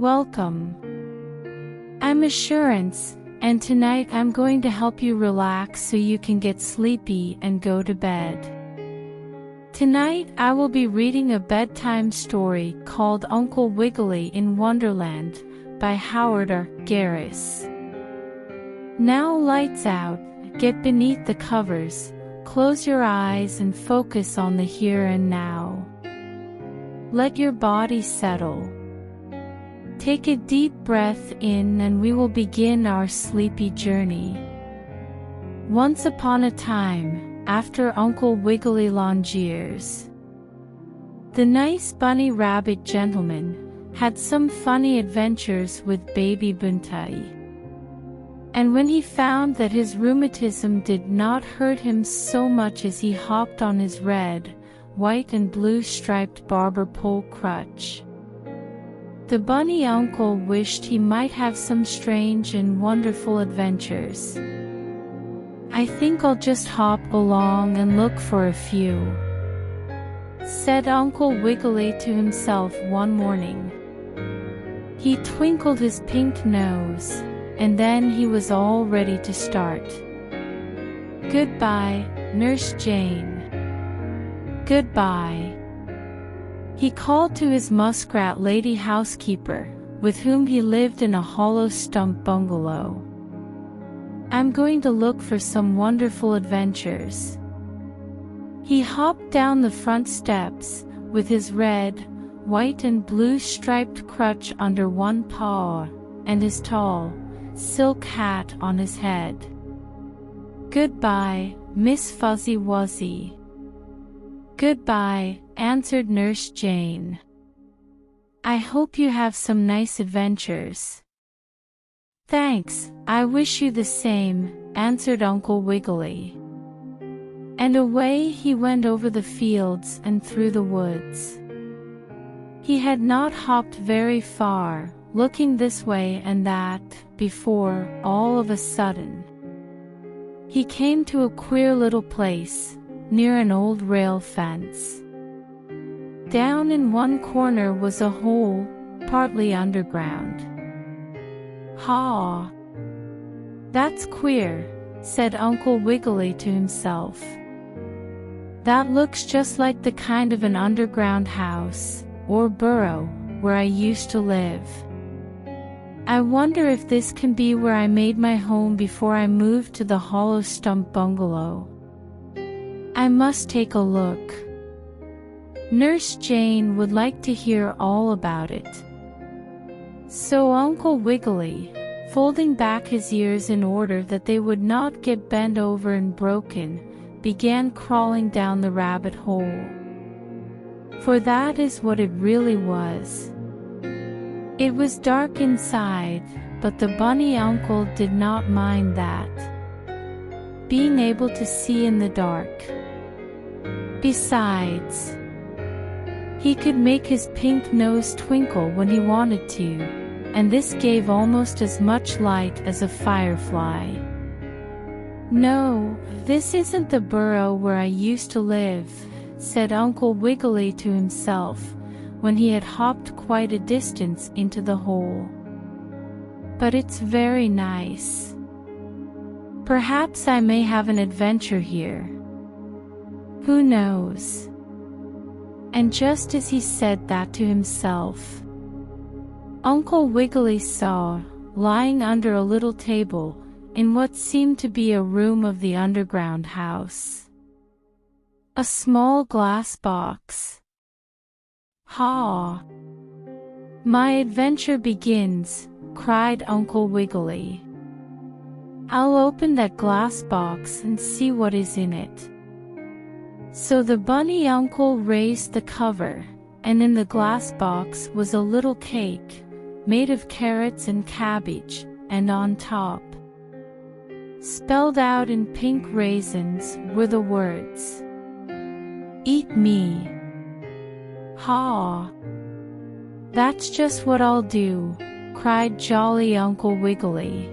Welcome. I'm Assurance, and tonight I'm going to help you relax so you can get sleepy and go to bed. Tonight I will be reading a bedtime story called Uncle Wiggily in Wonderland by Howard R. Garis. Now lights out, get beneath the covers, close your eyes and focus on the here and now. Let your body settle. Take a deep breath in and we will begin our sleepy journey. Once upon a time, after Uncle Wiggily long years, the nice bunny rabbit gentleman had some funny adventures with baby Buntai. And when he found that his rheumatism did not hurt him so much as he hopped on his red, white and blue striped barber pole crutch, the bunny uncle wished he might have some strange and wonderful adventures. I think I'll just hop along and look for a few, said Uncle Wiggily to himself one morning. He twinkled his pink nose, and then he was all ready to start. Goodbye, Nurse Jane. Goodbye. He called to his muskrat lady housekeeper, with whom he lived in a hollow stump bungalow. I'm going to look for some wonderful adventures. He hopped down the front steps, with his red, white and blue striped crutch under one paw, and his tall, silk hat on his head. Goodbye, Miss Fuzzy Wuzzy. Goodbye, answered Nurse Jane. I hope you have some nice adventures. Thanks, I wish you the same, answered Uncle Wiggily. And away he went over the fields and through the woods. He had not hopped very far, looking this way and that, before, all of a sudden, he came to a queer little place, near an old rail fence. Down in one corner was a hole, partly underground. Ha! That's queer, said Uncle Wiggily to himself. That looks just like the kind of an underground house, or burrow, where I used to live. I wonder if this can be where I made my home before I moved to the hollow stump bungalow. I must take a look. Nurse Jane would like to hear all about it. So Uncle Wiggily, folding back his ears in order that they would not get bent over and broken, began crawling down the rabbit hole. For that is what it really was. It was dark inside, but the bunny uncle did not mind that. Being able to see in the dark. Besides, he could make his pink nose twinkle when he wanted to, and this gave almost as much light as a firefly. No, this isn't the burrow where I used to live, said Uncle Wiggily to himself, when he had hopped quite a distance into the hole. But it's very nice. Perhaps I may have an adventure here. Who knows? And just as he said that to himself, Uncle Wiggily saw, lying under a little table, in what seemed to be a room of the underground house, a small glass box. Ha! My adventure begins, cried Uncle Wiggily. I'll open that glass box and see what is in it. So the bunny uncle raised the cover, and in the glass box was a little cake, made of carrots and cabbage, and on top, spelled out in pink raisins, were the words, "Eat me." Ha! That's just what I'll do, cried jolly Uncle Wiggily.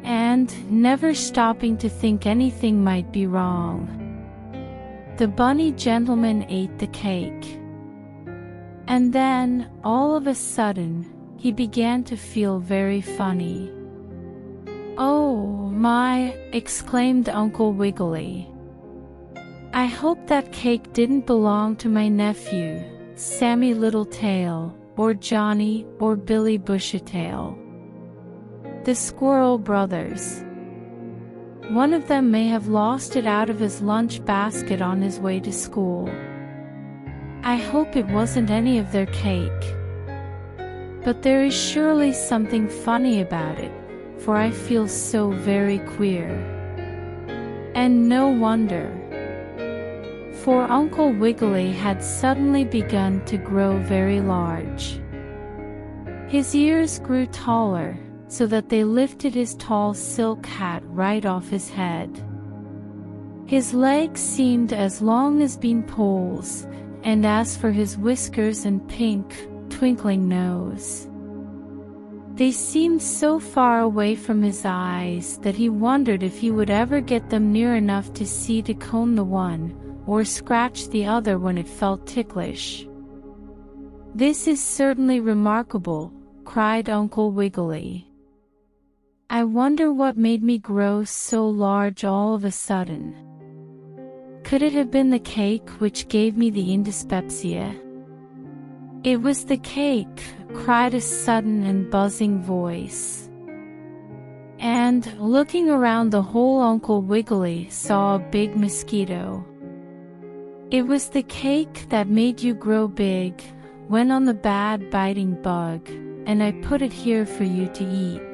And, never stopping to think anything might be wrong, the bunny gentleman ate the cake. And then, all of a sudden, he began to feel very funny. "Oh my!" exclaimed Uncle Wiggily. "I hope that cake didn't belong to my nephew, Sammy Littletail, or Johnny or Billy Bushytail, the squirrel brothers. One of them may have lost it out of his lunch basket on his way to school. I hope it wasn't any of their cake. But there is surely something funny about it, for I feel so very queer." And no wonder, for Uncle Wiggily had suddenly begun to grow very large. His ears grew taller, so that they lifted his tall silk hat right off his head. His legs seemed as long as bean poles, and as for his whiskers and pink, twinkling nose, they seemed so far away from his eyes that he wondered if he would ever get them near enough to see to comb the one, or scratch the other when it felt ticklish. "This is certainly remarkable," cried Uncle Wiggily. "I wonder what made me grow so large all of a sudden. Could it have been the cake which gave me the indyspepsia?" "It was the cake," cried a sudden and buzzing voice. And, looking around the hole, Uncle Wiggily saw a big mosquito. "It was the cake that made you grow big," went on the bad biting bug, "and I put it here for you to eat."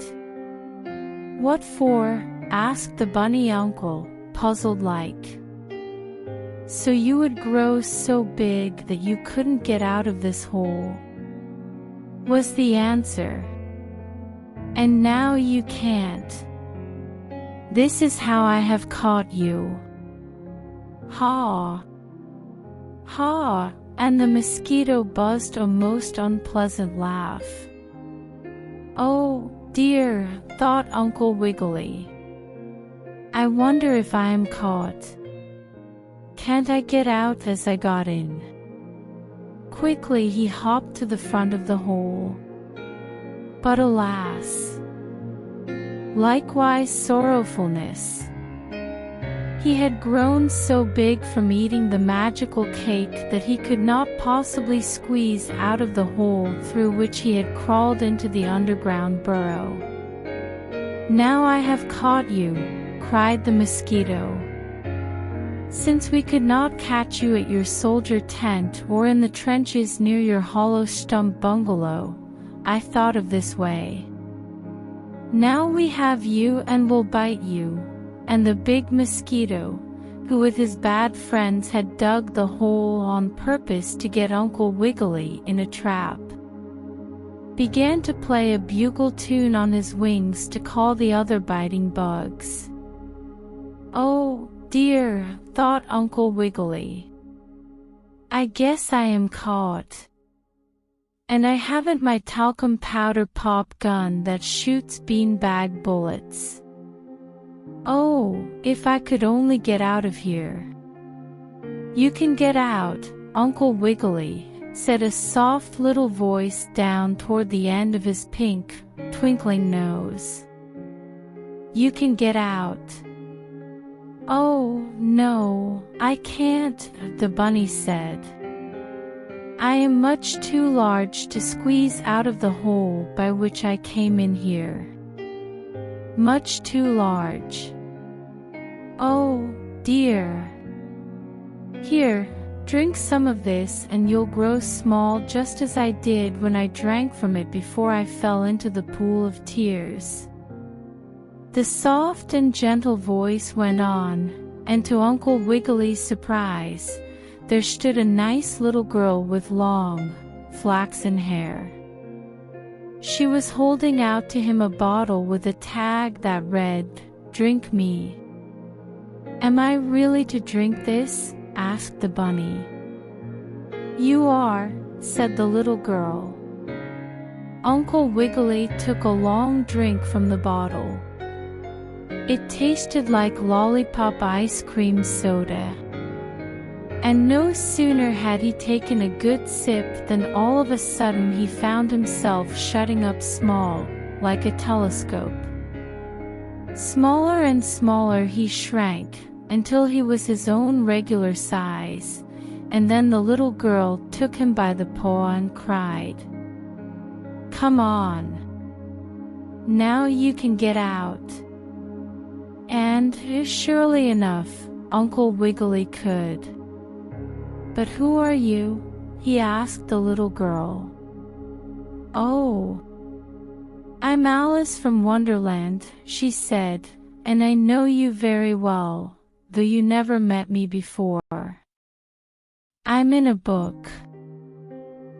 "What for?" asked the bunny uncle, puzzled like. "So you would grow so big that you couldn't get out of this hole," was the answer. "And now you can't. This is how I have caught you." "Ha! Ha!" and the mosquito buzzed a most unpleasant laugh. "Oh dear," thought Uncle Wiggily. "I wonder if I am caught. Can't I get out as I got in?" Quickly he hopped to the front of the hole. But alas! Likewise sorrowfulness. He had grown so big from eating the magical cake that he could not possibly squeeze out of the hole through which he had crawled into the underground burrow. "Now I have caught you," cried the mosquito. "Since we could not catch you at your soldier tent or in the trenches near your hollow stump bungalow, I thought of this way. Now we have you and will bite you." And the big mosquito, who with his bad friends had dug the hole on purpose to get Uncle Wiggily in a trap, began to play a bugle tune on his wings to call the other biting bugs. "Oh dear," thought Uncle Wiggily. "I guess I am caught. And I haven't my talcum powder pop gun that shoots beanbag bullets. Oh, if I could only get out of here." "You can get out, Uncle Wiggily," said a soft little voice down toward the end of his pink, twinkling nose. "You can get out." "Oh, no, I can't," the bunny said. "I am much too large to squeeze out of the hole by which I came in here. Much too large. Oh, dear. Here, drink some of this and you'll grow small just as I did when I drank from it before I fell into the pool of tears." The soft and gentle voice went on, and to Uncle Wiggily's surprise, there stood a nice little girl with long, flaxen hair. She was holding out to him a bottle with a tag that read, "Drink me." "Am I really to drink this?" asked the bunny. "You are," said the little girl. Uncle Wiggily took a long drink from the bottle. It tasted like lollipop ice cream soda. And no sooner had he taken a good sip than all of a sudden he found himself shutting up small, like a telescope. Smaller and smaller he shrank, until he was his own regular size, and then the little girl took him by the paw and cried, "Come on! Now you can get out." And, surely enough, Uncle Wiggily could. "But who are you?" he asked the little girl. "Oh, I'm Alice from Wonderland," she said, "and I know you very well, though you never met me before. I'm in a book.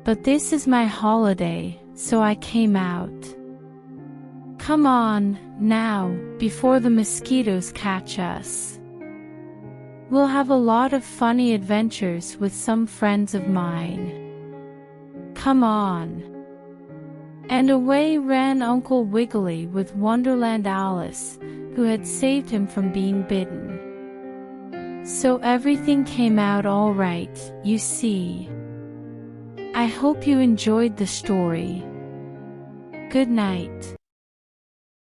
But this is my holiday, so I came out. Come on, now, before the mosquitoes catch us. We'll have a lot of funny adventures with some friends of mine. Come on." And away ran Uncle Wiggily with Wonderland Alice, who had saved him from being bitten. So everything came out all right, you see. I hope you enjoyed the story. Good night.